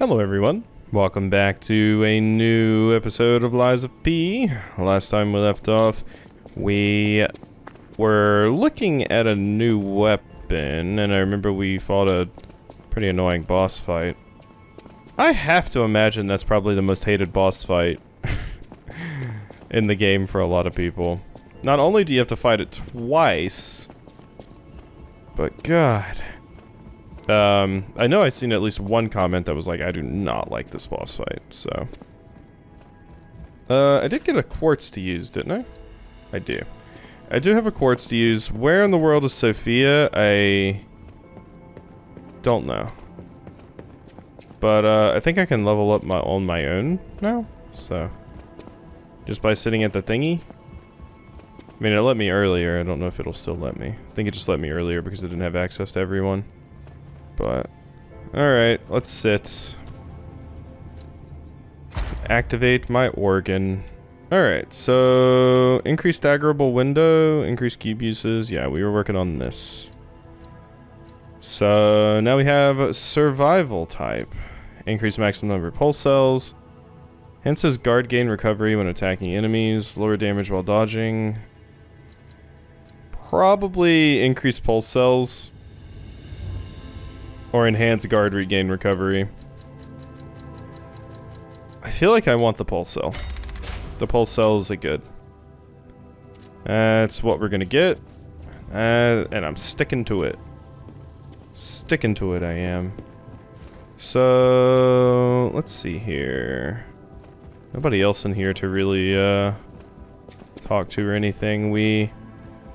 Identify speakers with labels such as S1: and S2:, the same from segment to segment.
S1: Hello everyone, welcome back to a new episode of Lies of P. Last time we left off, we were looking at a new weapon, and I remember we fought a pretty annoying boss fight. I have to imagine that's probably the most hated boss fight in the game for a lot of people. Not only do you have to fight it twice, but God. I know I've seen at least one comment that was like, I do not like this boss fight, so. I did get a quartz to use, didn't I? I do. I do have a quartz to use. Where in the world is Sophia? I don't know. But, I think I can level up on my own now, so. Just by sitting at the thingy. I mean, it let me earlier. I don't know if it'll still let me. I think it just let me earlier because it didn't have access to everyone. But, alright, let's sit. Activate my organ. Alright, so increase staggerable window, increase cube uses. Yeah, we were working on this. So now we have survival type. Increase maximum number of pulse cells. Enhances guard gain recovery when attacking enemies. Lower damage while dodging. Probably increase pulse cells. Or enhance guard regain recovery. I feel like I want the pulse cell. The pulse cell is a good. That's what we're gonna get. And I'm sticking to it. Sticking to it, I am. So, let's see here. Nobody else in here to really talk to or anything. We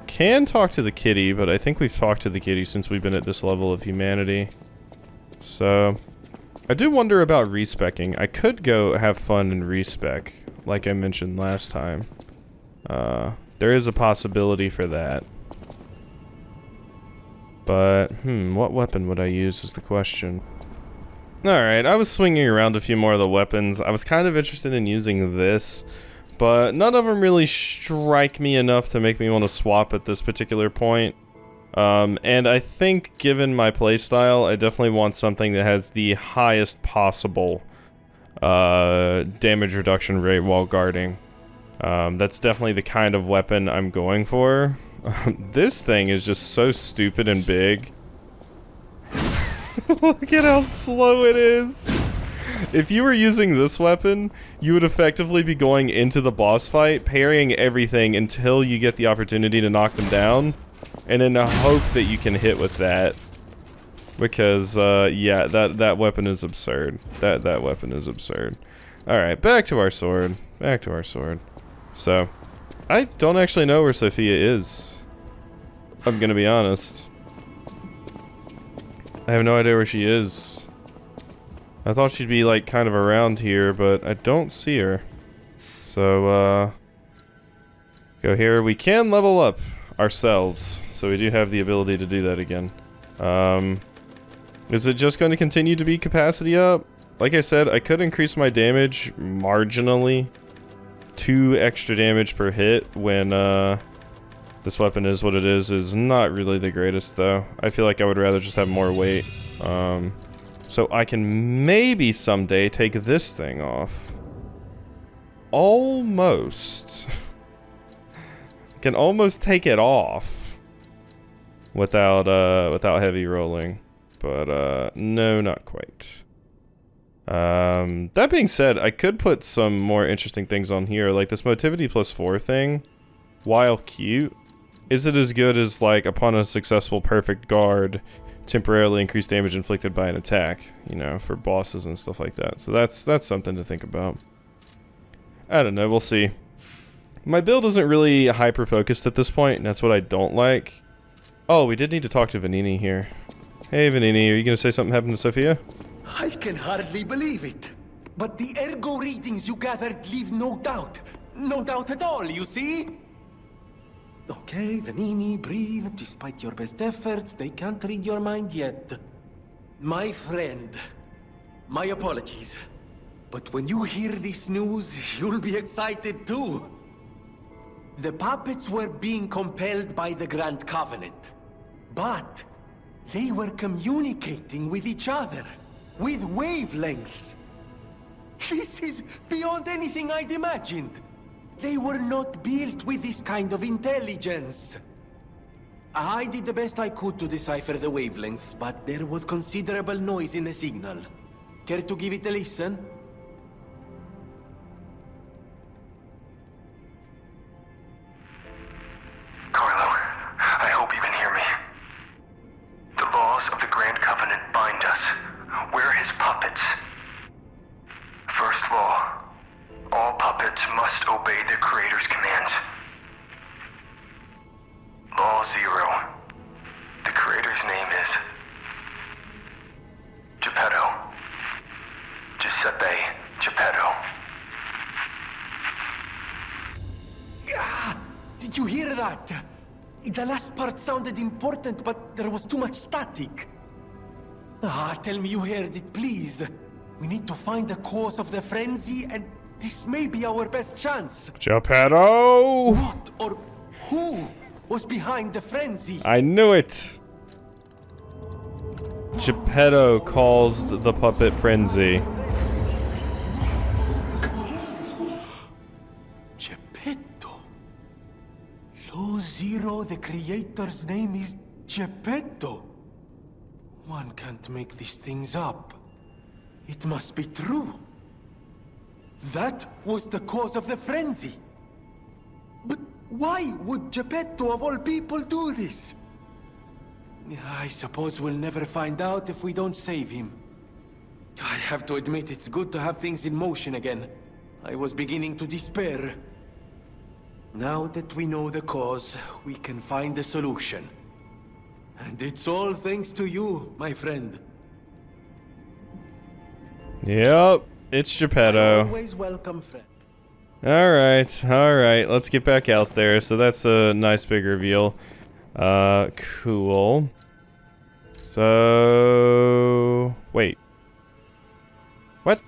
S1: can talk to the kitty, but I think we've talked to the kitty since we've been at this level of humanity. So, I do wonder about respecking. I could go have fun and respec, like I mentioned last time. There is a possibility for that. But, what weapon would I use is the question. Alright, I was swinging around a few more of the weapons. I was kind of interested in using this, but none of them really strike me enough to make me want to swap at this particular point. And I think, given my playstyle, I definitely want something that has the highest possible damage reduction rate while guarding. That's definitely the kind of weapon I'm going for. This thing is just so stupid and big. Look at how slow it is. If you were using this weapon, you would effectively be going into the boss fight, parrying everything until you get the opportunity to knock them down. And in the hope that you can hit with that. Because, yeah, that weapon is absurd. That weapon is absurd. Alright, back to our sword. Back to our sword. So, I don't actually know where Sophia is. I'm gonna be honest. I have no idea where she is. I thought she'd be, like, kind of around here, but I don't see her. So, go here. We can level up ourselves, so we do have the ability to do that again. Is it just going to continue to be capacity up? Like I said, I could increase my damage marginally. 2 extra damage per hit when this weapon is what it is not really the greatest though. I feel like I would rather just have more weight. So I can maybe someday take this thing off. Almost. Can almost take it off without heavy rolling, but no, not quite. That being said, I could put some more interesting things on here, like this motivity +4 thing. While cute, is it as good as, like, upon a successful perfect guard, temporarily increased damage inflicted by an attack, you know, for bosses and stuff like that. So that's something to think about. I don't know, we'll see. My build isn't really hyper-focused at this point, and that's what I don't like. Oh, we did need to talk to Vanini here. Hey, Vanini, are you gonna say something happened to Sophia?
S2: I can hardly believe it. But the ergo readings you gathered leave no doubt. No doubt at all, you see? Okay, Vanini, breathe. Despite your best efforts, they can't read your mind yet. My friend, my apologies. But when you hear this news, you'll be excited too. The puppets were being compelled by the Grand Covenant. But they were communicating with each other. with wavelengths. This is beyond anything I'd imagined. They were not built with this kind of intelligence. I did the best I could to decipher the wavelengths, but there was considerable noise in the signal. Care to give it a listen?
S3: Carlo, I hope you can hear me. The laws of the Grand Covenant bind us. We're his puppets. First law, all puppets must obey their creator's commands. Law 0, the creator's name is Geppetto. Giuseppe Geppetto.
S2: Ah, did you hear that? The last part sounded important, but there was too much static. Ah, tell me you heard it, please. We need to find the cause of the frenzy, and this may be our best chance.
S1: Geppetto!
S2: What or who was behind the frenzy?
S1: I knew it! Geppetto caused the puppet frenzy.
S2: Geppetto. Law 0, the creator's name is Geppetto. One can't make these things up. It must be true. That was the cause of the frenzy. But why would Geppetto of all people do this? I suppose we'll never find out if we don't save him. I have to admit it's good to have things in motion again. I was beginning to despair. Now that we know the cause, we can find a solution. And it's all thanks to you, my friend.
S1: Yep, it's Geppetto.
S2: Always welcome, friend.
S1: Alright, let's get back out there. So that's a nice big reveal. Cool. So... wait. What?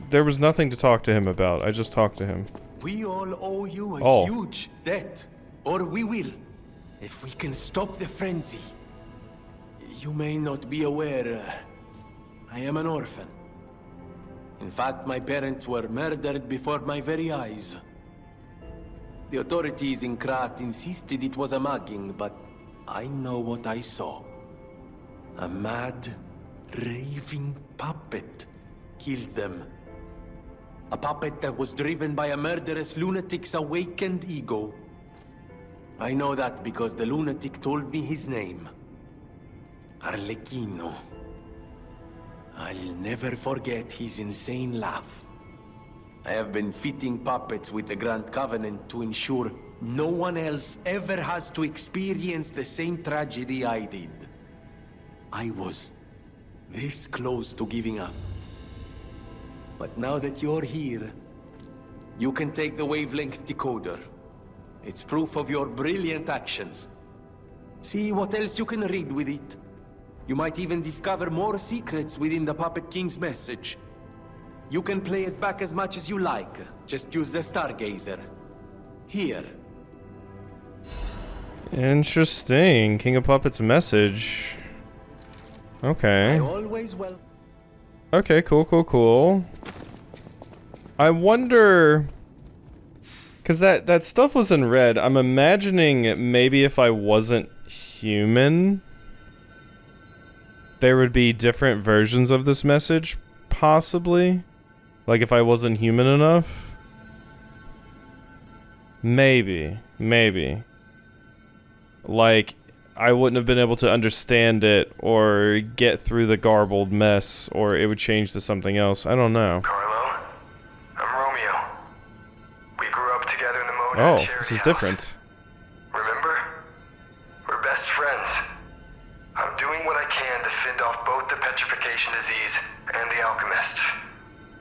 S1: There was nothing to talk to him about. I just talked to him.
S2: We all owe you a huge debt. Or we will. If we can stop the frenzy. You may not be aware, I am an orphan. In fact, my parents were murdered before my very eyes. The authorities in Krat insisted it was a mugging, but I know what I saw. A mad, raving puppet killed them. A puppet that was driven by a murderous lunatic's awakened ego. I know that because the lunatic told me his name. Arlecchino. I'll never forget his insane laugh. I have been fitting puppets with the Grand Covenant to ensure no one else ever has to experience the same tragedy I did. I was this close to giving up. But now that you're here, you can take the wavelength decoder. It's proof of your brilliant actions. See what else you can read with it. You might even discover more secrets within the Puppet King's message. You can play it back as much as you like. Just use the Stargazer. Here.
S1: Interesting. King of Puppets message. Okay.
S2: I always will.
S1: Okay, cool. I wonder... because that stuff was in red. I'm imagining maybe if I wasn't human, there would be different versions of this message, possibly. Like if I wasn't human enough. Maybe. Like, I wouldn't have been able to understand it or get through the garbled mess, or it would change to something else. I don't know.
S3: Carlo, I'm Romeo. We grew up together in the Mona
S1: Oh,
S3: Charity
S1: this is
S3: House.
S1: different.
S3: Remember? We're best friends. I'm doing what I can to fend off both the petrification disease and the alchemists.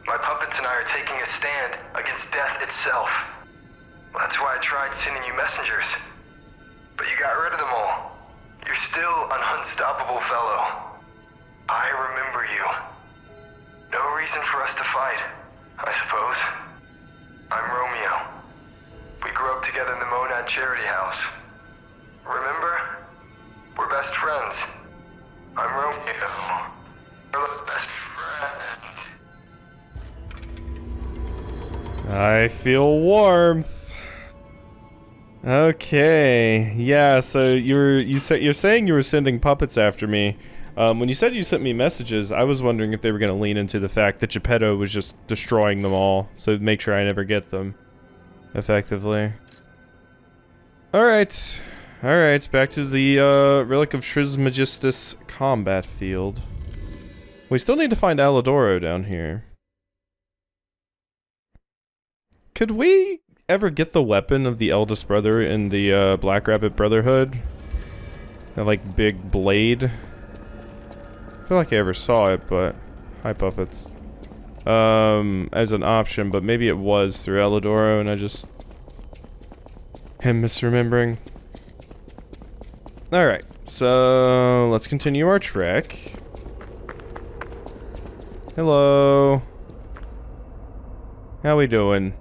S3: My puppets and I are taking a stand against death itself. That's why I tried sending you messengers. But you got rid of them all. You're still an unstoppable fellow. I remember you. No reason for us to fight, I suppose. I'm Romeo. We grew up together in the Monad Charity House. Remember? We're best friends. I'm Romeo. go. You're the best friend.
S1: I feel warmth. Okay, yeah. So you're saying you were sending puppets after me. When you said you sent me messages, I was wondering if they were going to lean into the fact that Geppetto was just destroying them all, so make sure I never get them, effectively. Alright. Alright, back to the, Relic of Trismegistus combat field. We still need to find Alidoro down here. Could we ever get the weapon of the eldest brother in the, Black Rabbit Brotherhood? That, like, big blade? I feel like I ever saw it, but... Hi, puppets. As an option, but maybe it was through Alidoro and I just... am misremembering. Alright, so... let's continue our trek. Hello. How we doing?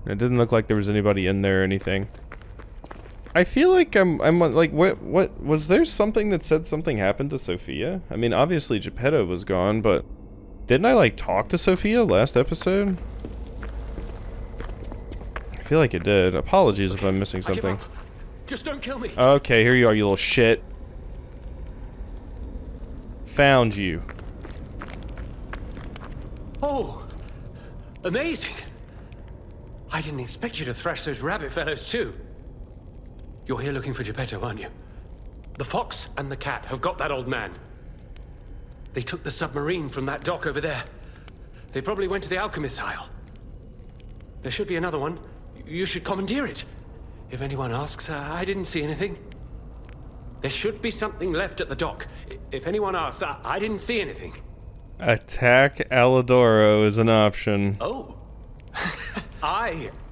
S1: It didn't look like there was anybody in there or anything. I feel like I'm like, what, was there something that said something happened to Sophia? I mean, obviously Geppetto was gone, but didn't I, like, talk to Sophia last episode? I feel like it did. Apologies if I'm missing something.
S2: Just don't kill me.
S1: Okay, here you are, you little shit. Found you.
S2: Oh, amazing. I didn't expect you to thrash those rabbit fellows too. You're here looking for Geppetto, aren't you? The fox and the cat have got that old man. They took the submarine from that dock over there. They probably went to the alchemist's isle. There should be another one. You should commandeer it. If anyone asks, I didn't see anything. There should be something left at the dock. If anyone asks, I didn't see anything.
S1: Attack Alidoro is an option.
S2: Oh.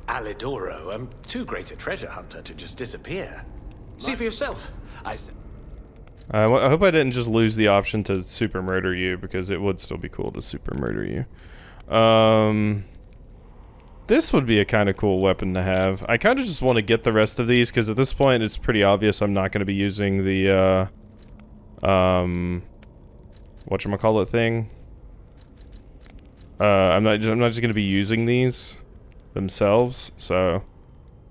S2: Alidoro, am too great a treasure hunter to just disappear. See for yourself. I
S1: hope I didn't just lose the option to super murder you, because it would still be cool to super murder you. This would be a kind of cool weapon to have. I kind of just want to get the rest of these, because at this point it's pretty obvious I'm not going to be using the, whatchamacallit thing. I'm not just going to be using these themselves, so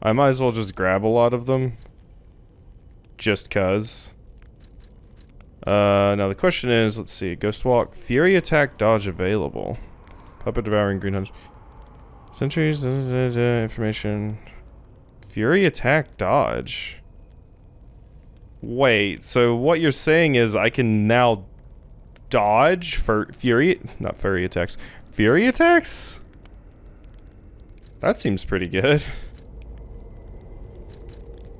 S1: I might as well just grab a lot of them. Just cuz. Now the question is, let's see, Ghost Walk, Fury Attack, Dodge available. Puppet Devouring, Green Hunch. Sentries, information. Fury Attack, Dodge. Wait, so what you're saying is I can now dodge for not Fury Attacks. Fury Attacks? That seems pretty good.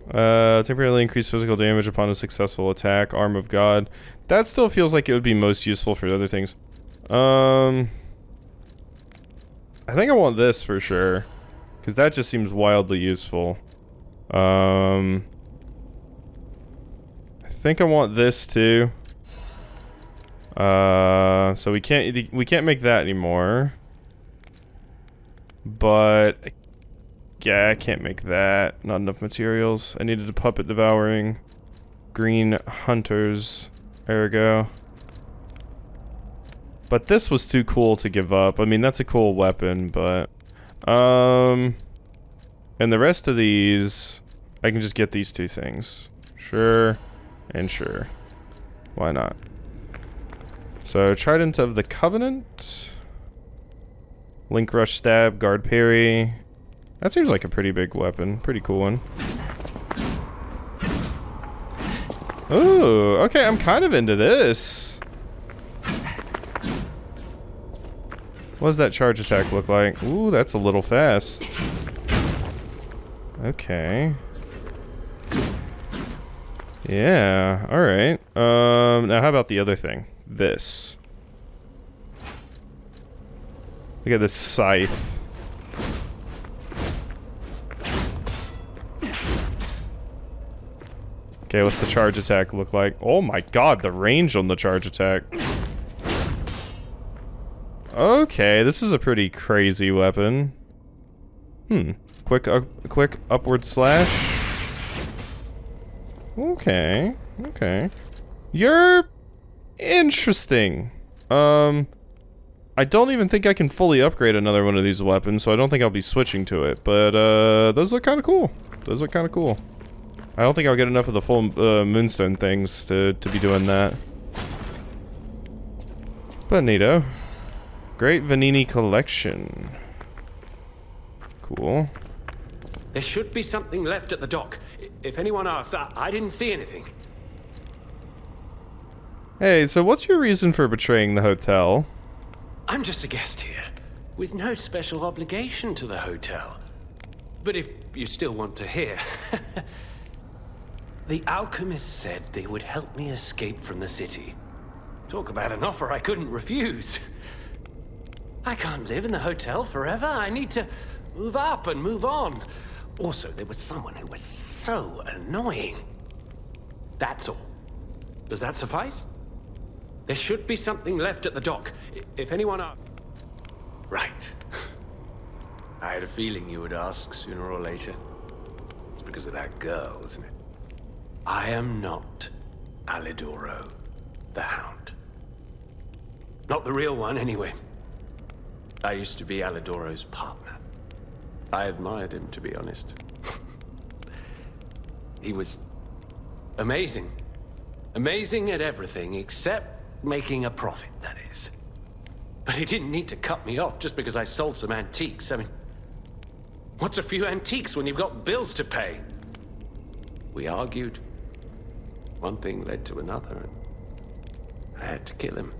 S1: Temporarily increase physical damage upon a successful attack. Arm of God. That still feels like it would be most useful for other things. I think I want this for sure, because that just seems wildly useful. I think I want this too. So we can't make that anymore. But yeah, I can't make that. Not enough materials. I needed a puppet devouring. Green hunters. There we go. But this was too cool to give up. I mean, that's a cool weapon, but and the rest of these I can just get these two things. Sure and sure. Why not? So, Trident of the Covenant. Link Rush Stab, Guard Parry. That seems like a pretty big weapon. Pretty cool one. Ooh, okay, I'm kind of into this. What does that charge attack look like? Ooh, that's a little fast. Okay. Yeah, alright. Now how about the other thing? This. Look at this scythe. Okay, what's the charge attack look like? Oh my god, the range on the charge attack. Okay, this is a pretty crazy weapon. Quick upward slash. Okay, okay. You're interesting. I don't even think I can fully upgrade another one of these weapons, so I don't think I'll be switching to it. But, those look kind of cool. Those look kind of cool. I don't think I'll get enough of the full, moonstone things to be doing that. But neato. Great Vanini collection. Cool.
S4: There should be something left at the dock. If anyone asks, I didn't see anything.
S1: Hey, so what's your reason for betraying the hotel?
S4: I'm just a guest here, with no special obligation to the hotel. But if you still want to hear... The alchemist said they would help me escape from the city. Talk about an offer I couldn't refuse. I can't live in the hotel forever. I need to move up and move on. Also, there was someone who was so annoying. That's all. Does that suffice? There should be something left at the dock. If anyone asks... Right. I had a feeling you would ask sooner or later. It's because of that girl, isn't it? I am not Alidoro, the Hound. Not the real one, anyway. I used to be Alidoro's partner. I admired him, to be honest. He was amazing. Amazing at everything, except making a profit, that is. But he didn't need to cut me off just because I sold some antiques. I mean, what's a few antiques when you've got bills to pay? We argued. One thing led to another, and I had to kill him.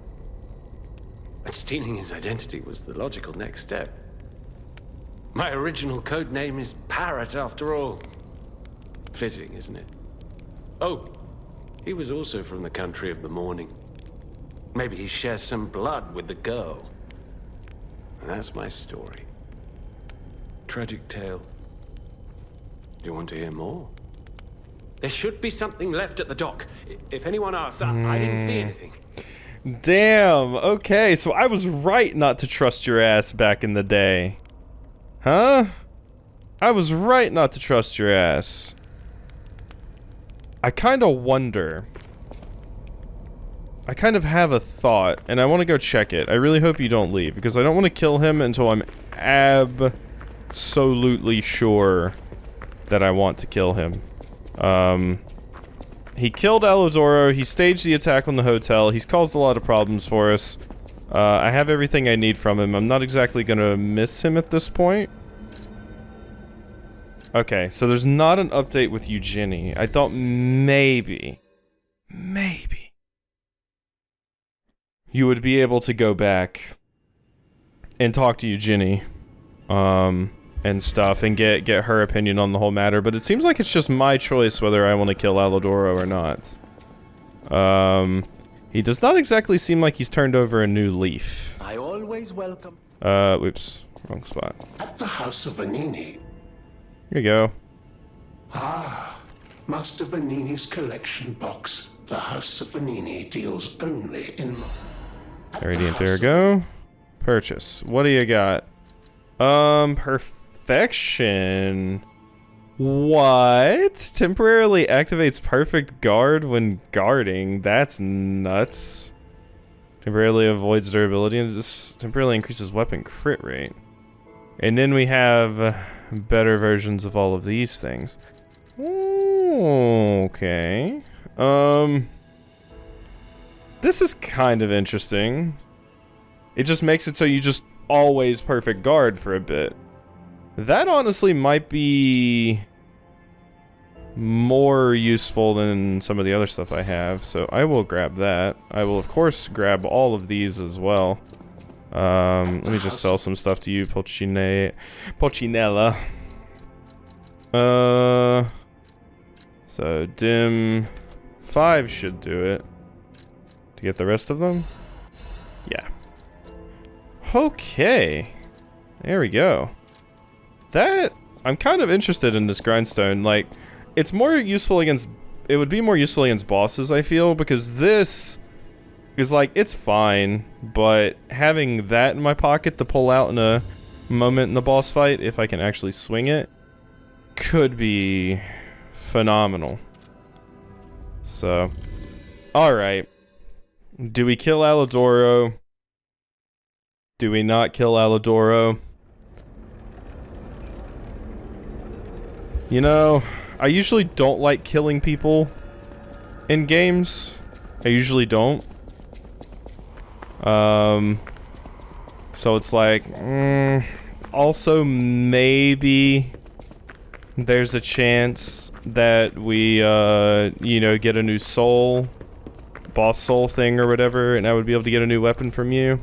S4: But stealing his identity was the logical next step. My original code name is Parrot, after all. Fitting, isn't it? Oh, he was also from the country of the morning. Maybe he shares some blood with the girl. And that's my story. Tragic tale. Do you want to hear more? There should be something left at the dock. If anyone asks, I didn't see anything.
S1: Damn, okay, so I was right not to trust your ass back in the day. Huh? I was right not to trust your ass. I kind of wonder. I kind of have a thought, and I want to go check it. I really hope you don't leave, because I don't want to kill him until I'm absolutely sure that I want to kill him. He killed Alidoro, he staged the attack on the hotel, he's caused a lot of problems for us. I have everything I need from him. I'm not exactly gonna miss him at this point. Okay, so there's not an update with Eugenie. I thought maybe you would be able to go back and talk to Eugenie, and stuff, and get her opinion on the whole matter, but it seems like it's just my choice whether I want to kill Alidoro or not. He does not exactly seem like he's turned over a new leaf.
S2: I always welcome...
S1: Whoops. Wrong spot.
S5: At the House of Vanini.
S1: Here you go.
S5: Ah, Master Vanini's collection box. The House of Vanini deals only in...
S1: Radiant Ergo. Purchase. What do you got? Perfection. What? Temporarily activates perfect guard when guarding. That's nuts. Temporarily avoids durability and just temporarily increases weapon crit rate. And then we have better versions of all of these things. Okay. This is kind of interesting. It just makes it so you just always perfect guard for a bit. That honestly might be more useful than some of the other stuff I have, so I will grab that. I will of course grab all of these as well. Let me just sell some stuff to you, Pochinella. So dim 5 should do it. To get the rest of them? Yeah. Okay. There we go. That, I'm kind of interested in this grindstone. Like, it's more useful against, it would be more useful against bosses, I feel, because this is like, it's fine, but having that in my pocket to pull out in a moment in the boss fight, if I can actually swing it, could be phenomenal. So, Alright. Do we kill Alidoro? Do we not kill Alidoro? You know, I usually don't like killing people in games. I usually don't. So it's like, also maybe there's a chance that we, you know, get a new soul, boss soul thing or whatever, and I would be able to get a new weapon from you.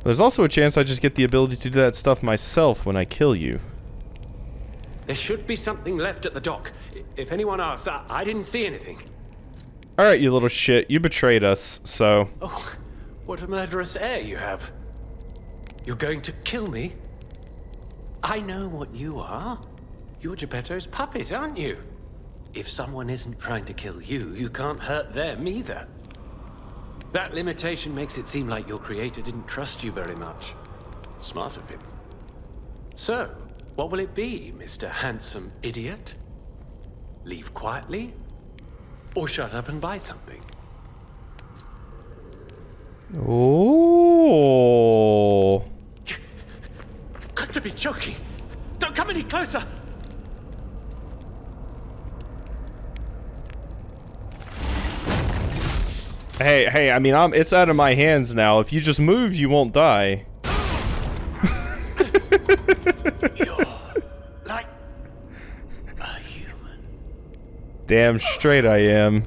S1: There's also a chance I just get the ability to do that stuff myself when I kill you.
S4: There should be something left at the dock. If anyone asks, I didn't see anything.
S1: Alright, you little shit. You betrayed us, so...
S4: Oh, what a murderous air you have. You're going to kill me? I know what you are. You're Geppetto's puppet, aren't you? If someone isn't trying to kill you, you can't hurt them either. That limitation makes it seem like your creator didn't trust you very much. Smart of him. So, what will it be, Mr. Handsome Idiot? Leave quietly? Or shut up and buy something?
S1: Oh.
S4: You've got to be joking! Don't come any closer!
S1: Hey, I mean, it's out of my hands now. If you just move, you won't die.
S4: You're like a human.
S1: Damn straight I am.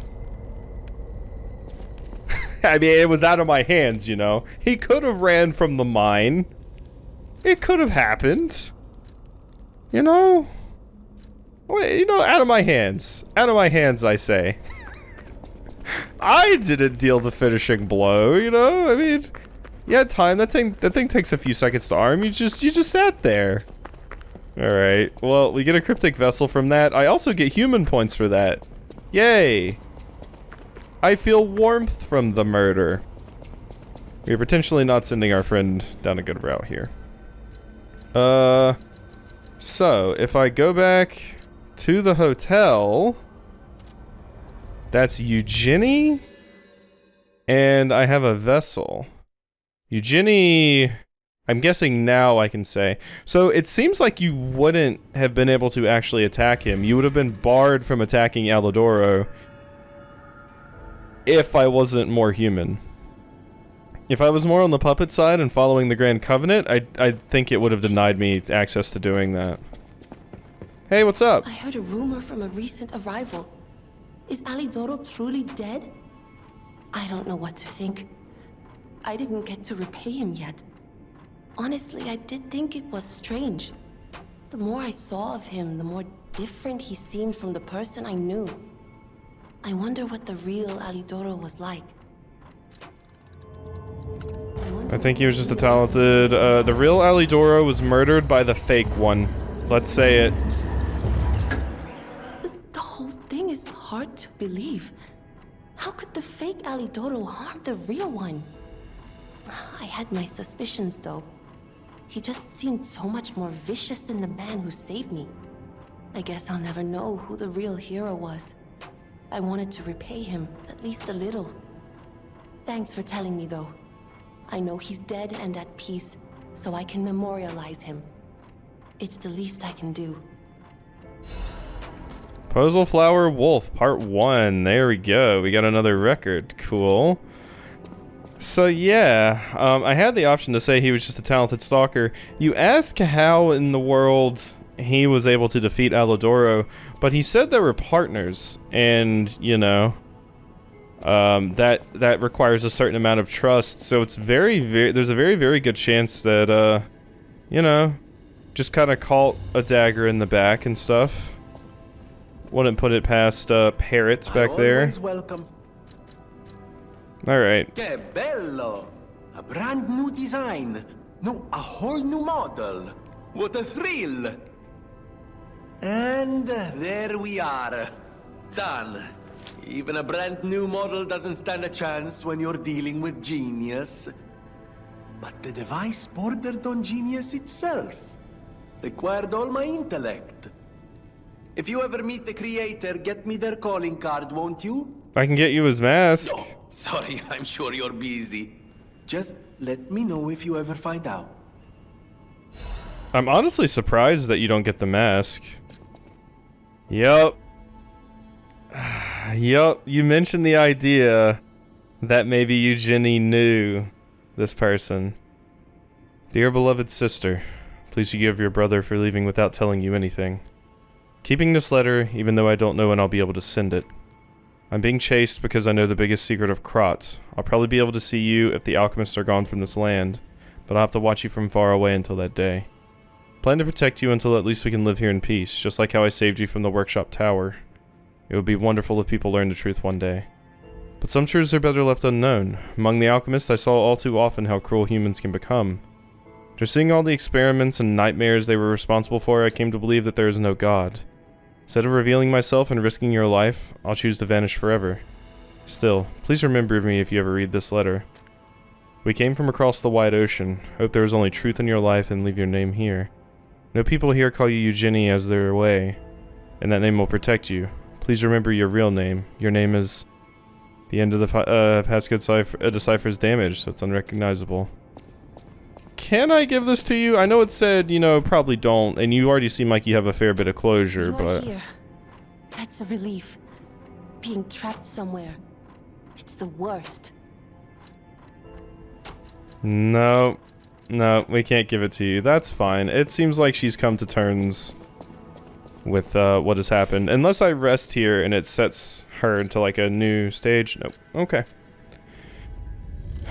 S1: I mean, it was out of my hands, you know. He could have ran from the mine. It could have happened. You know? You know, out of my hands. Out of my hands, I say. I didn't deal the finishing blow, you know? I mean, you had time. That thing takes a few seconds to arm. You just sat there. Alright. Well, we get a cryptic vessel from that. I also get human points for that. Yay. I feel warmth from the murder. We're potentially not sending our friend down a good route here. So, if I go back to the hotel... That's Eugenie? And I have a vessel. Eugenie... I'm guessing now I can say. So it seems like you wouldn't have been able to actually attack him. You would have been barred from attacking Alidoro if I wasn't more human. If I was more on the puppet side and following the Grand Covenant, I think it would have denied me access to doing that. Hey, what's up?
S6: I heard a rumor from a recent arrival. Is Alidoro truly dead? I don't know what to think. I didn't get to repay him yet. Honestly, I did think it was strange. The more I saw of him, the more different he seemed from the person I knew. I wonder what the real Alidoro was like.
S1: I think he was just a talented, the real Alidoro was murdered by the fake one. Let's say it.
S6: The whole thing is hard to believe. How could the fake Alidoro harm the real one? I had my suspicions, though. He just seemed so much more vicious than the man who saved me. I guess I'll never know who the real hero was. I wanted to repay him, at least a little. Thanks for telling me, though. I know he's dead and at peace, so I can memorialize him. It's the least I can do.
S1: Postal Flower Wolf, Part 1. There we go. We got another record. Cool. So yeah, I had the option to say he was just a talented stalker. You ask how in the world he was able to defeat Alidoro, but he said they were partners, and, you know, that requires a certain amount of trust, so it's there's a very good chance that, you know, just kind of caught a dagger in the back and stuff. Wouldn't put it past, parrots back there.
S2: Welcome.
S1: Alright.
S2: Que bello! A brand new design. No, a whole new model. What a thrill! And there we are. Done. Even a brand new model doesn't stand a chance when you're dealing with genius. But the device bordered on genius itself. Required all my intellect. If you ever meet the creator, get me their calling card, won't you?
S1: I can get you his mask.
S2: No, sorry, I'm sure you're busy. Just let me know if you ever find out.
S1: I'm honestly surprised that you don't get the mask. Yup. Yup, you mentioned the idea that maybe Eugenie knew this person. Dear beloved sister, please forgive your brother for leaving without telling you anything. Keeping this letter, even though I don't know when I'll be able to send it. I'm being chased because I know the biggest secret of Krat. I'll probably be able to see you if the alchemists are gone from this land, but I'll have to watch you from far away until that day. Plan to protect you until at least we can live here in peace, just like how I saved you from the workshop tower. It would be wonderful if people learned the truth one day. But some truths are better left unknown. Among the alchemists, I saw all too often how cruel humans can become. After seeing all the experiments and nightmares they were responsible for, I came to believe that there is no God. Instead of revealing myself and risking your life, I'll choose to vanish forever. Still, please remember me if you ever read this letter. We came from across the wide ocean. Hope there is only truth in your life and leave your name here. No people here call you Eugenie as their way, and that name will protect you. Please remember your real name. Your name is... The end of the passcode deciphers damage, so it's unrecognizable. Can I give this to you? I know it said, you know, probably don't, and you already seem like you have a fair bit of closure, but...
S6: Here. That's a relief. Being trapped somewhere. It's the worst.
S1: No. No, we can't give it to you. That's fine. It seems like she's come to terms with what has happened. Unless I rest here and it sets her into like a new stage. Nope. Okay.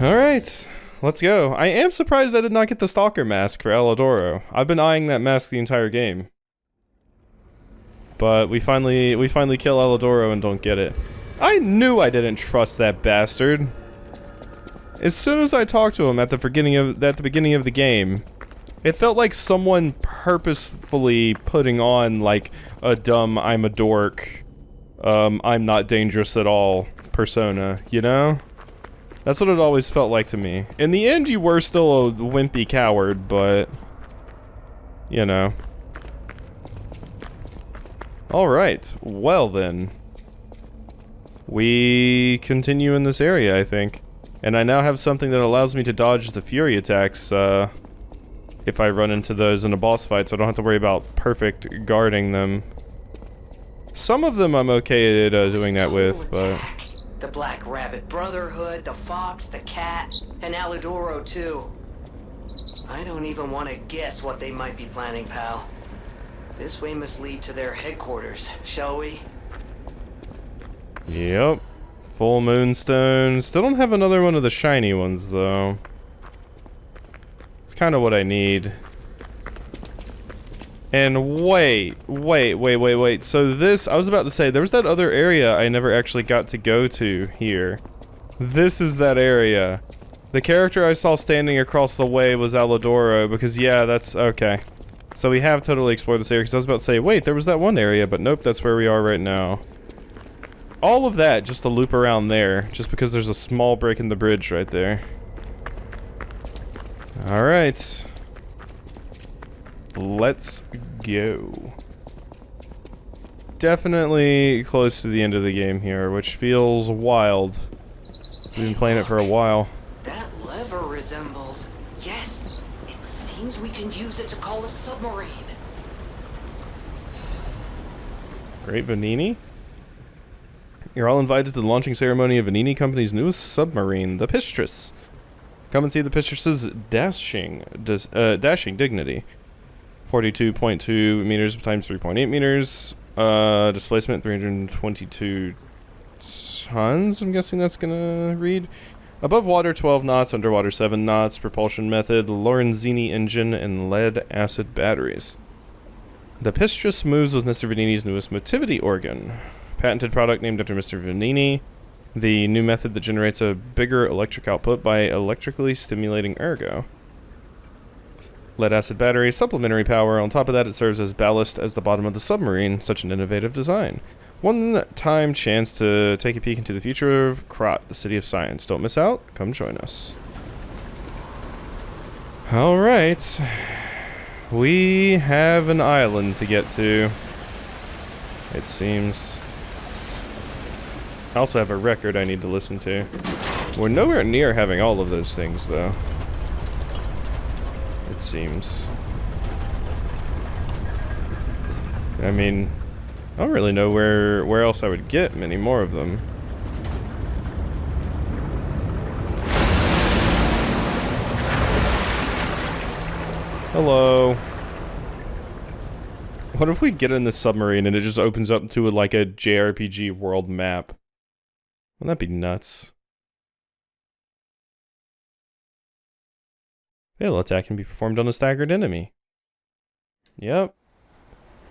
S1: Alright. Let's go. I am surprised I did not get the Stalker mask for Alidoro. I've been eyeing that mask the entire game. But we finally kill Alidoro and don't get it. I knew I didn't trust that bastard. As soon as I talked to him at the beginning of the game, it felt like someone purposefully putting on like a dumb "I'm a dork, I'm not dangerous at all" persona, you know? That's what it always felt like to me. In the end, you were still a wimpy coward, but you know. Alright, well then. We continue in this area, I think. And I now have something that allows me to dodge the fury attacks, if I run into those in a boss fight, so I don't have to worry about perfect guarding them. Some of them I'm okay at doing that with, but...
S7: The Black Rabbit Brotherhood, the Fox, the Cat, and Alidoro too. I don't even want to guess what they might be planning, pal. This way must lead to their headquarters, shall we?
S1: Yep. Full moonstone. Still don't have another one of the shiny ones, though. It's kind of what I need. And wait. So this, I was about to say, there was that other area I never actually got to go to here. This is that area. The character I saw standing across the way was Alidoro, because yeah, that's, okay. So we have totally explored this area, because I was about to say, wait, there was that one area, but nope, that's where we are right now. All of that just to loop around there, just because there's a small break in the bridge right there. Alright. Let's go. Definitely close to the end of the game here, which feels wild. We've been playing it for a while.
S7: That lever resembles... Yes, it seems we can use it to call a submarine.
S1: Great Vanini? You're all invited to the launching ceremony of Vanini Company's newest submarine, the Pistress. Come and see the Pistress's dashing dignity. 42.2 meters times 3.8 meters. Displacement 322 tons. I'm guessing that's gonna read. Above water 12 knots, underwater 7 knots. Propulsion method, Lorenzini engine, and lead acid batteries. The Pistress moves with Mr. Vanini's newest motivity organ. Patented product named after Mr. Vanini. The new method that generates a bigger electric output by electrically stimulating ergo. Lead acid battery, supplementary power. On top of that, it serves as ballast as the bottom of the submarine. Such an innovative design. One-time chance to take a peek into the future of Krat, the city of science. Don't miss out. Come join us. Alright. We have an island to get to, it seems. I also have a record I need to listen to. We're nowhere near having all of those things, though. It seems. I mean, I don't really know where else I would get many more of them. Hello. What if we get in the submarine and it just opens up to like a JRPG world map? Wouldn't that be nuts? Fatal attack can be performed on a staggered enemy. Yep.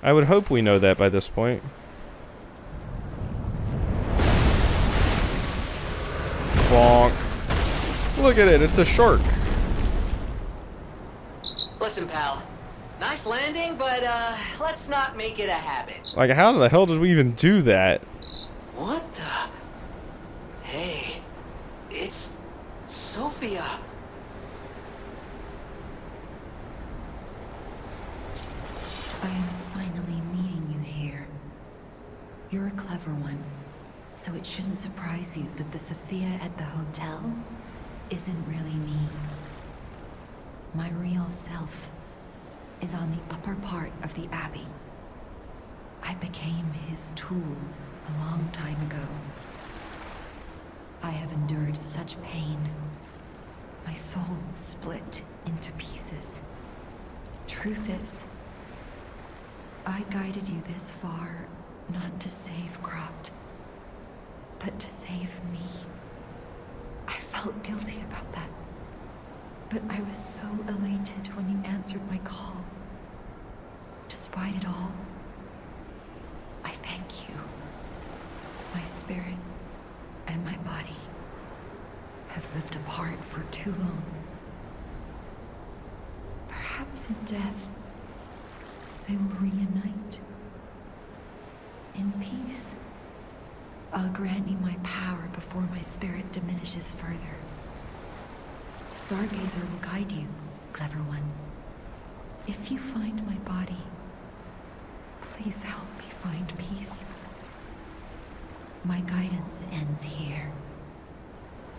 S1: I would hope we know that by this point. Bonk. Look at it, it's a shark.
S7: Listen, pal. Nice landing, but let's not make it a habit.
S1: Like, how the hell did we even do that?
S7: What the? Hey, it's Sophia.
S8: I am finally meeting you here. You're a clever one, so it shouldn't surprise you that the Sophia at the hotel isn't really me. My real self is on the upper part of the Abbey. I became his tool a long time ago. I have endured such pain. My soul split into pieces. Truth is, I guided you this far not to save Krat, but to save me. I felt guilty about that. But I was so elated when you answered my call. Despite it all, I thank you. My spirit and my body have lived apart for too long. Perhaps in death, they will reunite. In peace, I'll grant you my power before my spirit diminishes further. Stargazer will guide you, clever one. If you find my body, please help me find peace. My guidance ends here.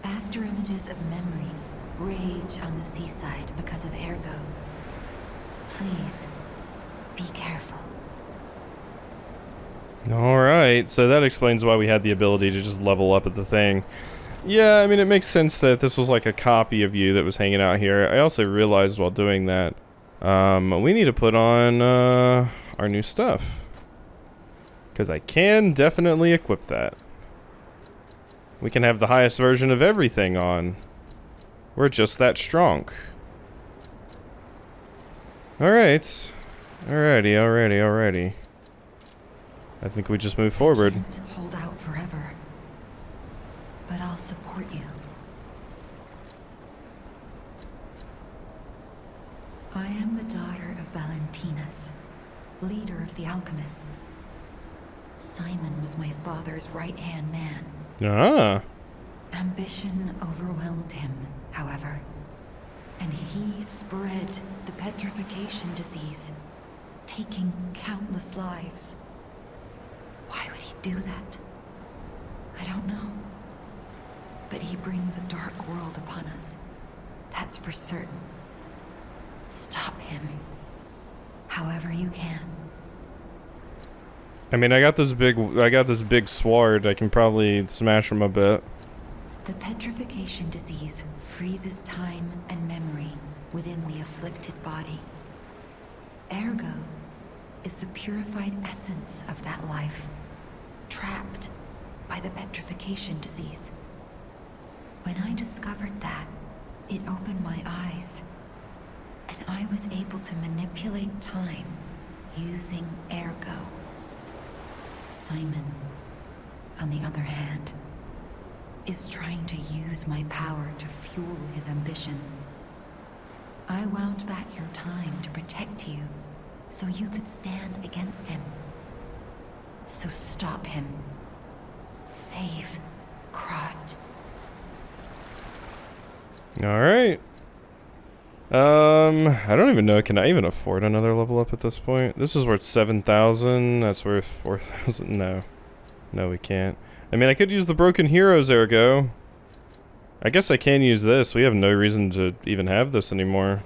S8: After images of memories rage on the seaside because of Ergo, please be careful.
S1: Alright, so that explains why we had the ability to just level up at the thing. Yeah, I mean, it makes sense that this was like a copy of you that was hanging out here. I also realized while doing that, we need to put on our new stuff. Because I can definitely equip that. We can have the highest version of everything on. We're just that strong. Alright. Alrighty. I think we just move forward.
S8: I can't hold out forever, but I'll support you. I am the daughter of Valentinus, leader of the alchemists. Simon was my father's right-hand man.
S1: Ah.
S8: Ambition overwhelmed him, however, and he spread the petrification disease, taking countless lives. Why would he do that? I don't know. But he brings a dark world upon us. That's for certain. Stop him. However you can.
S1: I mean, I got this big sword. I can probably smash him a bit.
S8: The petrification disease freezes time and memory within the afflicted body. Ergo is the purified essence of that life, trapped by the petrification disease. When I discovered that, it opened my eyes, and I was able to manipulate time using Ergo. Simon, on the other hand, is trying to use my power to fuel his ambition. I wound back your time to protect you, so you could stand against him. So stop him. Save Krat.
S1: Alright. I don't even know, can I even afford another level up at this point? This is worth 7,000, that's worth 4,000, no. No, we can't. I mean, I could use the Broken Heroes ergo. I guess I can use this. We have no reason to even have this anymore.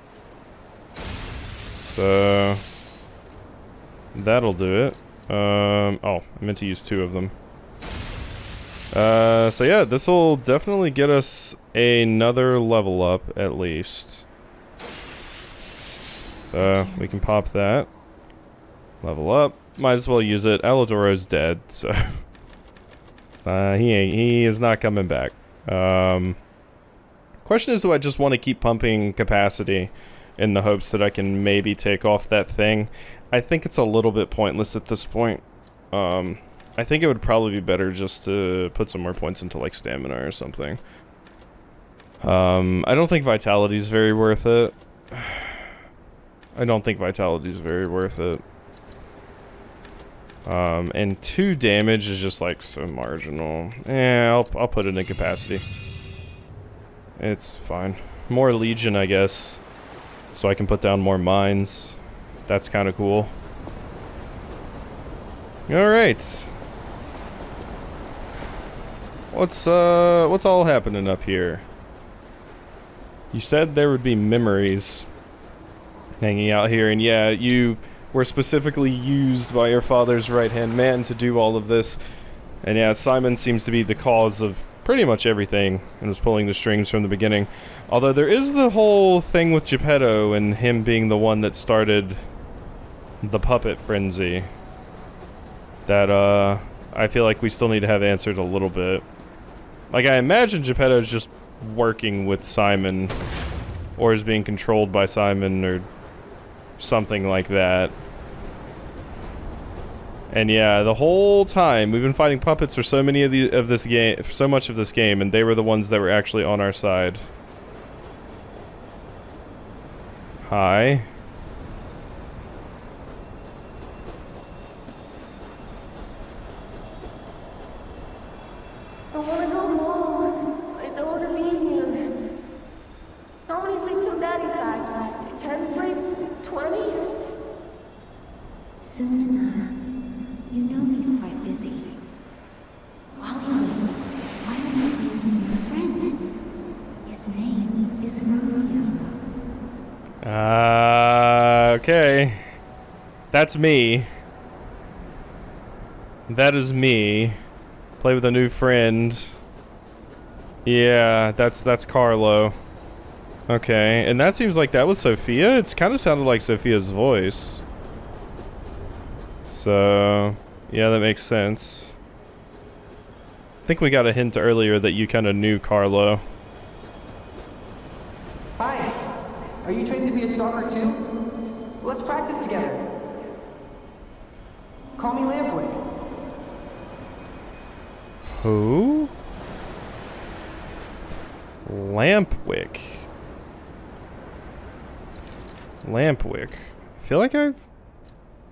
S1: So... that'll do it. Oh, I meant to use 2 of them. So yeah, this will definitely get us another level up, at least. So, we can pop that. Level up. Might as well use it. Alidoro's dead, so... he is not coming back. Question is, do I just want to keep pumping capacity in the hopes that I can maybe take off that thing? I think it's a little bit pointless at this point. I think it would probably be better just to put some more points into, like, stamina or something. I don't think vitality is very worth it. I don't think vitality is very worth it. And 2 damage is just, like, so marginal. Yeah, I'll put it in capacity. It's fine. More Legion, I guess. So I can put down more mines. That's kind of cool. Alright. What's all happening up here? You said there would be memories hanging out here, and yeah, you were specifically used by your father's right-hand man to do all of this. And yeah, Simon seems to be the cause of pretty much everything and was pulling the strings from the beginning. Although there is the whole thing with Geppetto and him being the one that started the puppet frenzy that I feel like we still need to have answered a little bit. Like, I imagine Geppetto's just working with Simon, or is being controlled by Simon, or something like that. And yeah, the whole time we've been fighting puppets for so many of this game, so much of this game, and they were the ones that were actually on our side. Hi.
S6: I wanna go home. I don't wanna be here. How many sleeps till Daddy's back? 10 sleeps? 20?
S8: Soon enough. You know he's quite busy. While you wait, why don't you bring him your friend? His name is Maria.
S1: Okay. That's me. That is me. Play with a new friend. Yeah, that's Carlo. Okay, and that seems like that was Sophia? It's kind of sounded like Sophia's voice. So, yeah, that makes sense. I think we got a hint earlier that you kind of knew Carlo.
S9: Hi. Are you trained to be a stalker too? Let's practice together. Call me Lampwick.
S1: Who? Lampwick. Lampwick. I feel like I've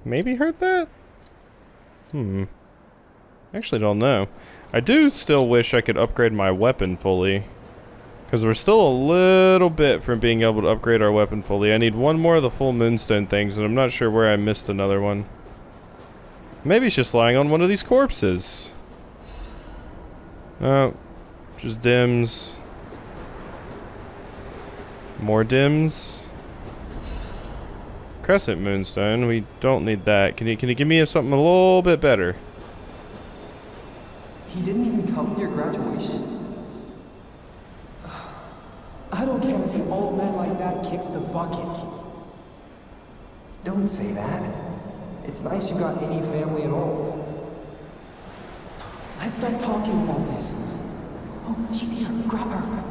S1: maybe heard that? Actually don't know. I do still wish I could upgrade my weapon fully. Because we're still a little bit from being able to upgrade our weapon fully. I need one more of the full moonstone things, and I'm not sure where I missed another one. Maybe it's just lying on one of these corpses. Oh, just dims. More dims. Crescent moonstone. We don't need that. Can you give me something a little bit better?
S9: He didn't even come to your graduation? I don't care if an old man like that kicks the bucket. Don't say that. It's nice you got any family at all. Let's stop talking about this. Oh, she's here. Grab her.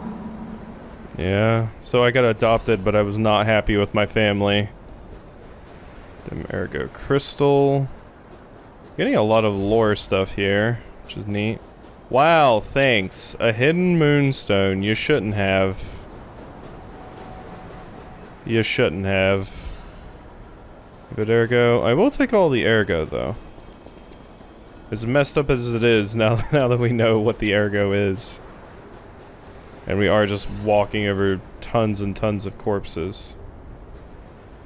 S1: Yeah, so I got adopted, but I was not happy with my family. Dim Ergo Crystal. Getting a lot of lore stuff here, which is neat. Wow, thanks. A hidden moonstone. You shouldn't have. You shouldn't have. But ergo. I will take all the ergo, though. As messed up as it is, now that we know what the ergo is. And we are just walking over tons and tons of corpses.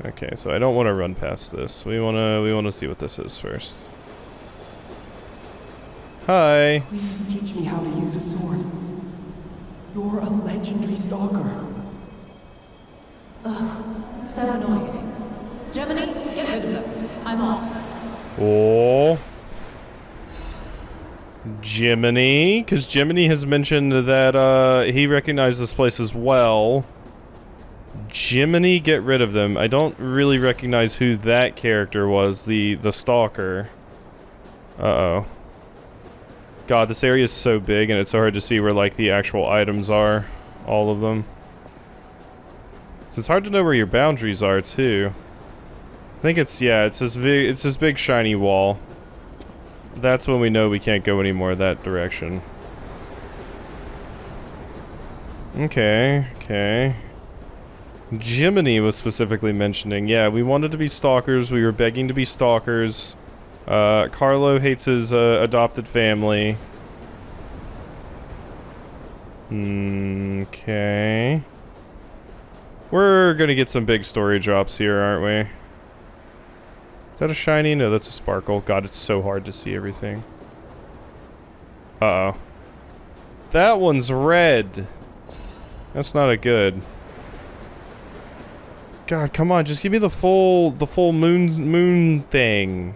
S1: Okay, so I don't want to run past this. We wanna see what this is first. Hi.
S9: Please teach me how to use a sword. You're a legendary stalker.
S10: Ugh, so annoying. Germany, get rid of them. I'm off.
S1: Oh. Jiminy, because Jiminy has mentioned that he recognized this place as well. Jiminy, get rid of them. I don't really recognize who that character was, the stalker. Uh-oh. God, this area is so big and it's so hard to see where, like, the actual items are. All of them. So it's hard to know where your boundaries are, too. I think it's, yeah, it's this big shiny wall. That's when we know we can't go anymore that direction. Okay, okay. Jiminy was specifically mentioning, yeah, we wanted to be stalkers, we were begging to be stalkers. Carlo hates his adopted family. Okay. We're gonna get some big story drops here, aren't we? Is that a shiny? No, that's a sparkle. God, it's so hard to see everything. Uh-oh. That one's red. That's not a good. God, come on, just give me the full moon thing.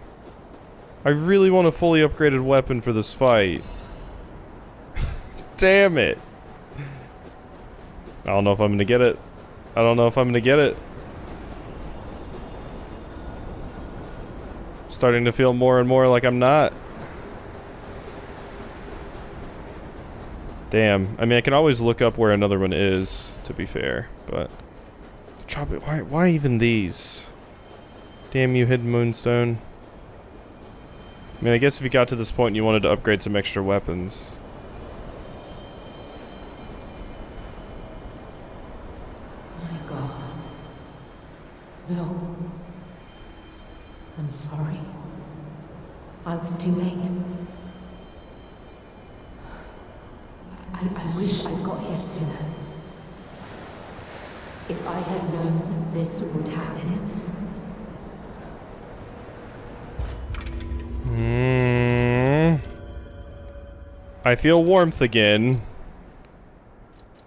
S1: I really want a fully upgraded weapon for this fight. Damn it. I don't know if I'm gonna get it. I don't know if I'm gonna get it. Starting to feel more and more like I'm not. Damn. I mean, I can always look up where another one is, to be fair, but... Drop it. Why even these? Damn you, Hidden Moonstone. I mean, I guess if you got to this point and you wanted to upgrade some extra weapons.
S10: My God. No. I'm sorry. I was too late. I wish I'd got here sooner. If I had known this would happen.
S1: I feel warmth again.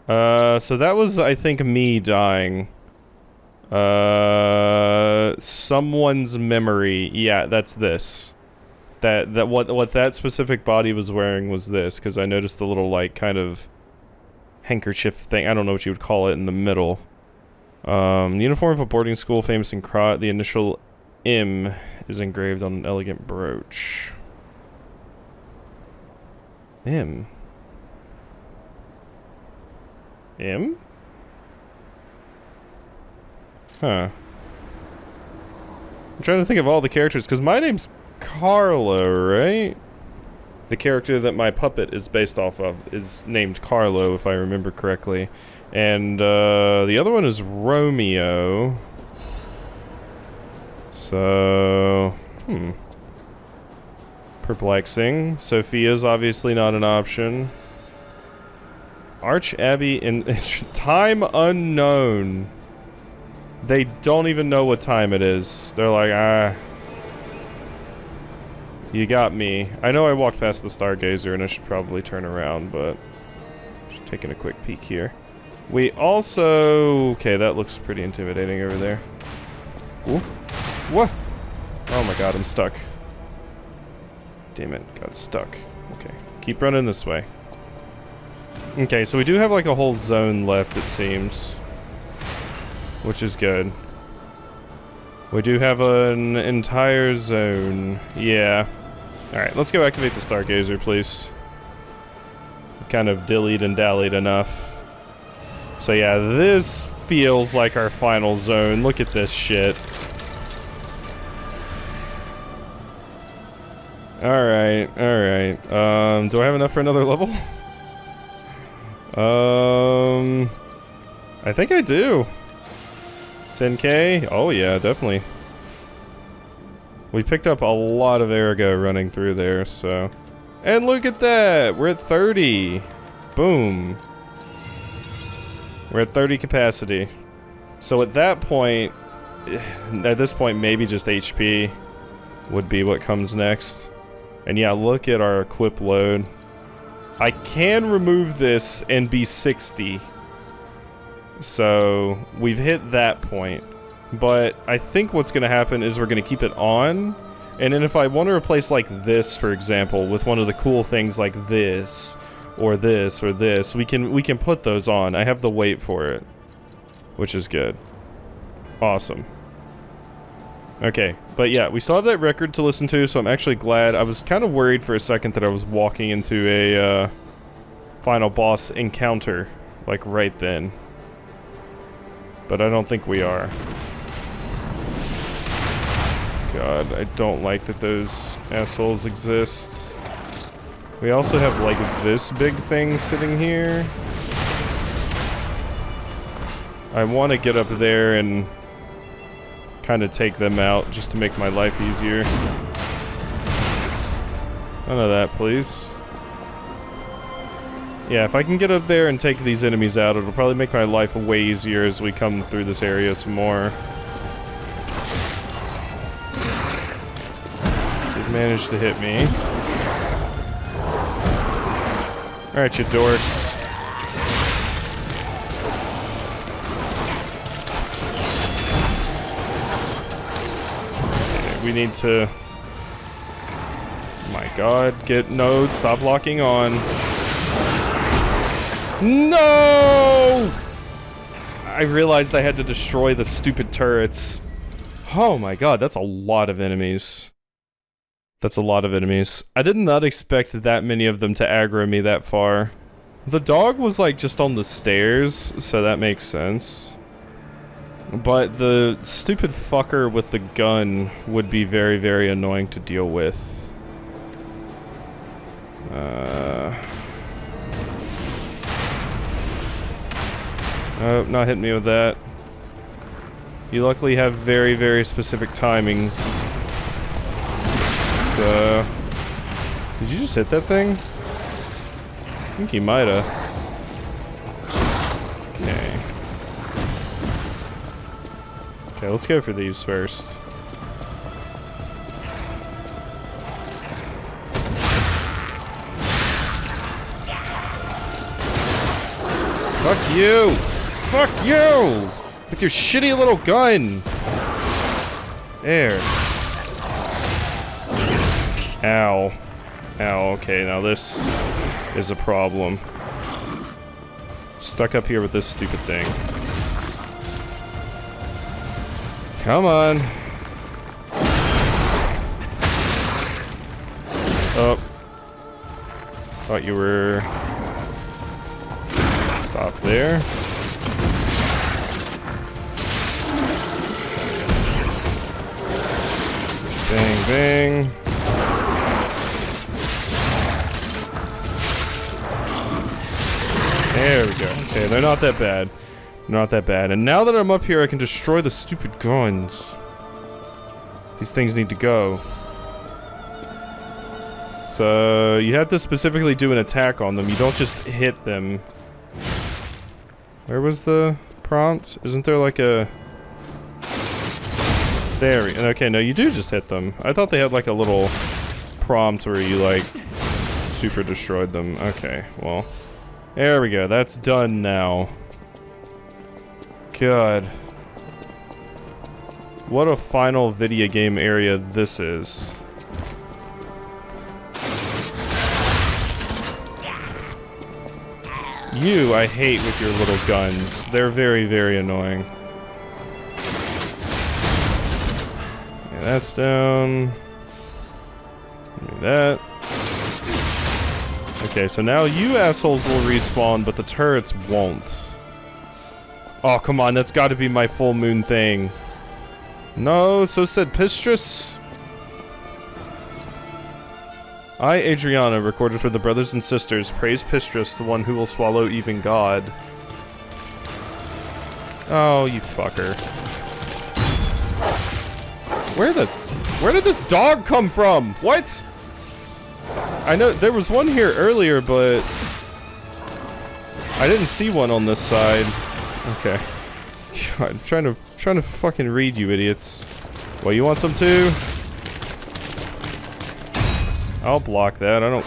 S1: So that was, I think, me dying. Someone's memory. Yeah, that's this. What that specific body was wearing was this, because I noticed the little, like, kind of handkerchief thing. I don't know what you would call it in the middle. The uniform of a boarding school famous in Krat. The initial M is engraved on an elegant brooch. M? M? Huh. I'm trying to think of all the characters, because my name's Carlo, right? The character that my puppet is based off of is named Carlo, if I remember correctly. And, the other one is Romeo. So... Perplexing. Sophia's obviously not an option. Arche, Abbey, in time unknown. They don't even know what time it is. They're like, ah... You got me. I know I walked past the Stargazer and I should probably turn around, but... Just taking a quick peek here. We also... Okay, that looks pretty intimidating over there. Ooh. What? Oh my god, I'm stuck. Damn it, got stuck. Okay, keep running this way. Okay, so we do have like a whole zone left, it seems. Which is good. We do have an entire zone. Yeah. Alright, let's go activate the Stargazer, please. Kind of dillied and dallied enough. So yeah, this feels like our final zone. Look at this shit. Alright, alright. Do I have enough for another level? I think I do. 10k? Oh yeah, definitely. We picked up a lot of ergo running through there, so... And look at that! We're at 30! Boom. We're at 30 capacity. So at that point... At this point, maybe just HP would be what comes next. And yeah, look at our equip load. I can remove this and be 60. So, we've hit that point. But I think what's going to happen is we're going to keep it on. And then if I want to replace like this, for example, with one of the cool things like this, or this, or this, we can put those on. I have the weight for it, which is good. Awesome. Okay, but yeah, we still have that record to listen to, so I'm actually glad. I was kind of worried for a second that I was walking into a final boss encounter, like right then. But I don't think we are. God, I don't like that those assholes exist. We also have like this big thing sitting here. I want to get up there and kind of take them out just to make my life easier. None of that, please. Yeah, if I can get up there and take these enemies out, it'll probably make my life way easier as we come through this area some more. Did manage to hit me. Alright, you dorks. Okay, we need to... My god, stop locking on. No! I realized I had to destroy the stupid turrets. Oh my god, that's a lot of enemies. That's a lot of enemies. I did not expect that many of them to aggro me that far. The dog was like just on the stairs, so that makes sense. But the stupid fucker with the gun would be very, very annoying to deal with. Oh, not hitting me with that. You luckily have very, very specific timings. So... Did you just hit that thing? I think you might've. Okay. Okay, let's go for these first. Fuck you! Fuck you! With your shitty little gun! There. Ow. Ow, okay, now this is a problem. Stuck up here with this stupid thing. Come on. Oh. Thought you were... Stop there. Bang, bang. There we go. Okay, they're not that bad. Not that bad. And now that I'm up here, I can destroy the stupid guns. These things need to go. So, you have to specifically do an attack on them. You don't just hit them. Where was the prompt? Isn't there like a... There we go. Okay, no, you do just hit them. I thought they had like a little prompt where you like super destroyed them. Okay, well. There we go. That's done now. God. What a final video game area this is. You, I hate with your little guns. They're very, very annoying. Yeah, that's down. Give me that. Okay, so now you assholes will respawn, but the turrets won't. Oh, come on, that's gotta be my full moon thing. No, so said Pistrus. I, Adriana, recorded for the brothers and sisters, praise Pistrus, the one who will swallow even God. Oh, you fucker. Where did this dog come from? What? I know there was one here earlier, but I didn't see one on this side. Okay. God, I'm trying to fucking read, you idiots. Well, you want some too? I'll block that. I don't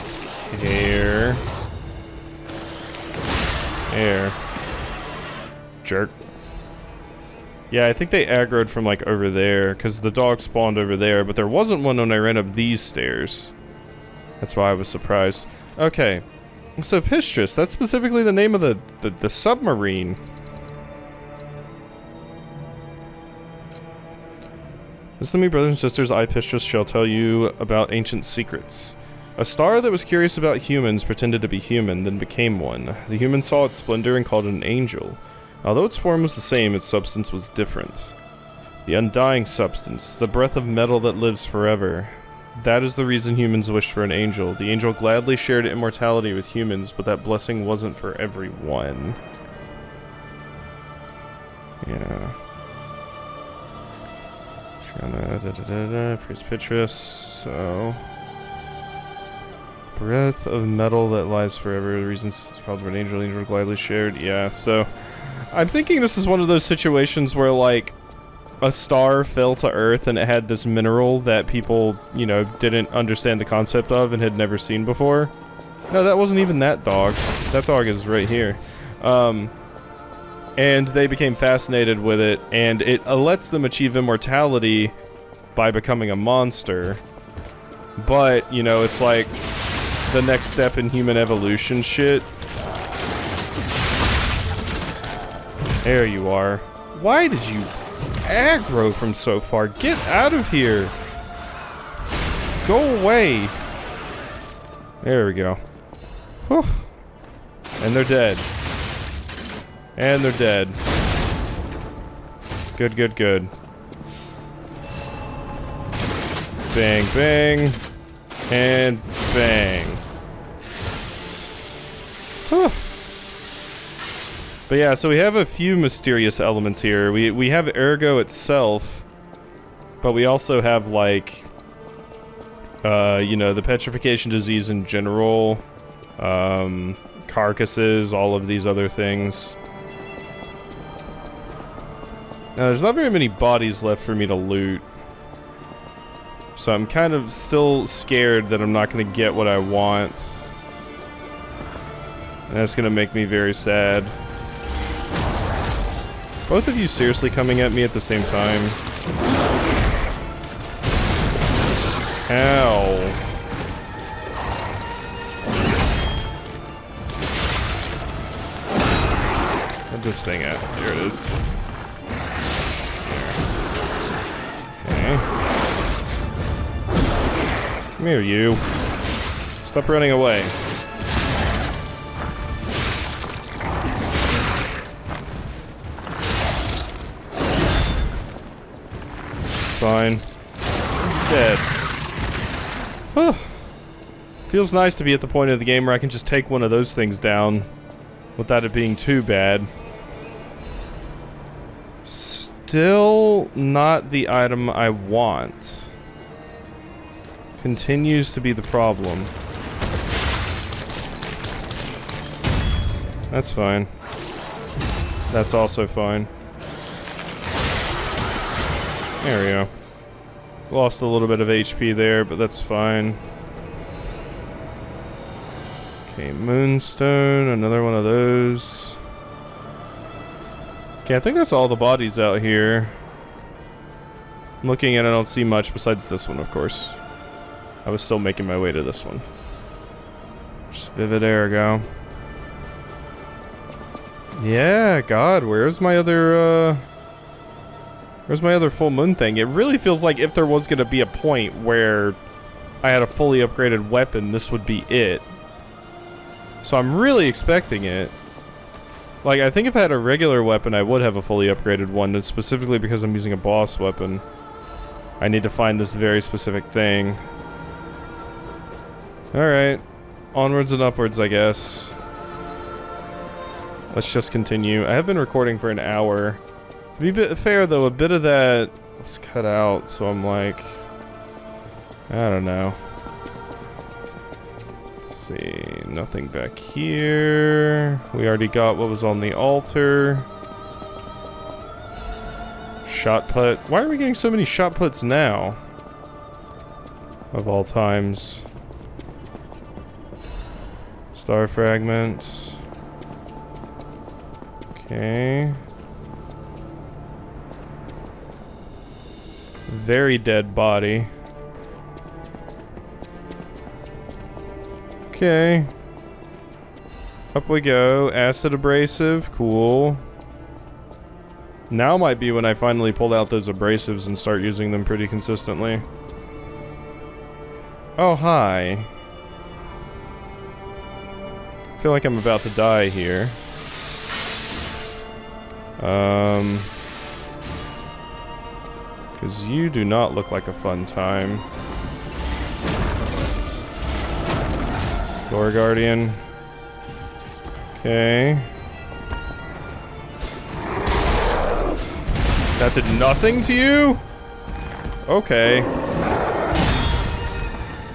S1: care. There. Jerk. Yeah, I think they aggroed from, like, over there, because the dog spawned over there, but there wasn't one when I ran up these stairs. That's why I was surprised. Okay. So, Pistrus, that's specifically the name of the submarine. Listen to me, brothers and sisters, I, Pistrus, shall tell you about ancient secrets. A star that was curious about humans pretended to be human, then became one. The human saw its splendor and called it an angel. Although its form was the same, its substance was different. The undying substance, the breath of metal that lives forever. That is the reason humans wished for an angel. The angel gladly shared immortality with humans, but that blessing wasn't for everyone. Yeah. Praise Petrus. So. Breath of metal that lies forever. The reasons called for an angel. Angel gladly shared. Yeah, so. I'm thinking this is one of those situations where, like, a star fell to Earth and it had this mineral that people, you know, didn't understand the concept of and had never seen before. No, that wasn't even that dog. That dog is right here. And they became fascinated with it, and it lets them achieve immortality by becoming a monster. But, you know, it's like the next step in human evolution shit. There you are. Why did you aggro from so far? Get out of here! Go away! There we go. Whew. And they're dead. And they're dead. Good, good, good. Bang, bang. And bang. Whew. But yeah, so we have a few mysterious elements here. We have Ergo itself, but we also have, like, you know, the petrification disease in general, carcasses, all of these other things. Now, there's not very many bodies left for me to loot, so I'm kind of still scared that I'm not going to get what I want. And that's going to make me very sad. Both of you seriously coming at me at the same time? Ow. Where'd this thing at? There it is. Okay. Come here, you. Stop running away. Fine. Dead. Whew. Feels nice to be at the point of the game where I can just take one of those things down without it being too bad. Still not the item I want. Continues to be the problem. That's fine. That's also fine. There we go. Lost a little bit of HP there, but that's fine. Okay, Moonstone, another one of those. Okay, I think that's all the bodies out here. Looking at it, I don't see much besides this one, of course. I was still making my way to this one. Just Vivid Ergo. Yeah, God, where's my other full moon thing? It really feels like if there was gonna be a point where I had a fully upgraded weapon, this would be it. So I'm really expecting it. Like, I think if I had a regular weapon, I would have a fully upgraded one, and specifically because I'm using a boss weapon. I need to find this very specific thing. Alright. Onwards and upwards, I guess. Let's just continue. I have been recording for an hour. To be fair, though, a bit of that was cut out, so I'm like... I don't know. Let's see. Nothing back here. We already got what was on the altar. Shot put. Why are we getting so many shot puts now? Of all times. Star fragments. Okay. Very dead body. Okay. Up we go. Acid abrasive. Cool. Now might be when I finally pull out those abrasives and start using them pretty consistently. Oh, hi. I feel like I'm about to die here. Because you do not look like a fun time. Door Guardian. Okay. That did nothing to you? Okay.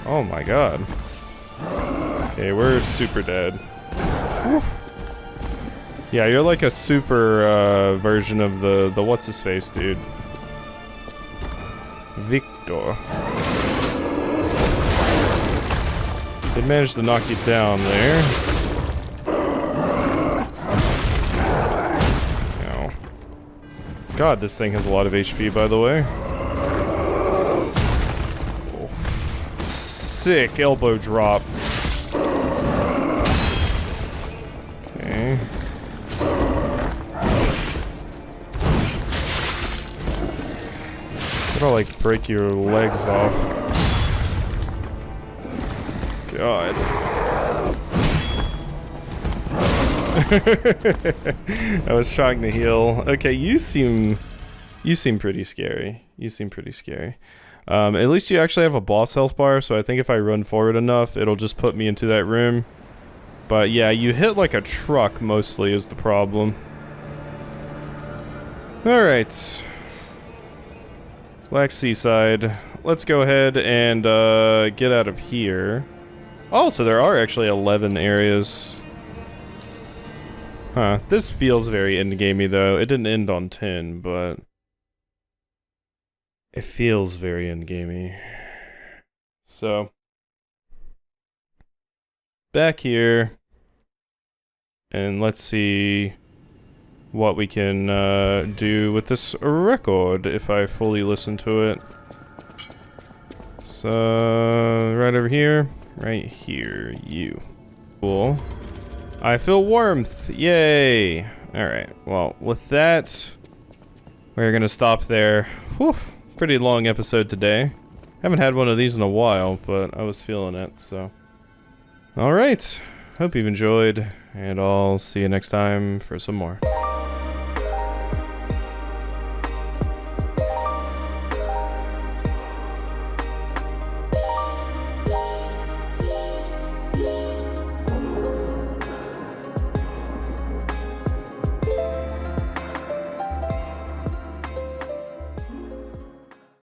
S1: Oh my god. Okay, we're super dead. Whew. Yeah, you're like a super version of the what's-his-face dude. Victor. Did manage to knock you down there. Ow. God, this thing has a lot of HP, by the way. Oh, sick elbow drop. Okay. Gotta like break your legs off. God. I was trying to heal. Okay, you seem pretty scary. You seem pretty scary. At least you actually have a boss health bar, so I think if I run forward enough, it'll just put me into that room. But yeah, you hit like a truck mostly is the problem. Alright. Black Seaside. Let's go ahead and get out of here. Oh, so there are actually 11 areas. Huh. This feels very endgamey though. It didn't end on 10, but it feels very endgamey. So back here, and let's see what we can do with this record if I fully listen to it. So right over here. Right here, you. Cool. I feel warmth. Yay. Alright, well, with that, we're gonna stop there. Whew, pretty long episode today. Haven't had one of these in a while, but I was feeling it, so. Alright, hope you've enjoyed, and I'll see you next time for some more.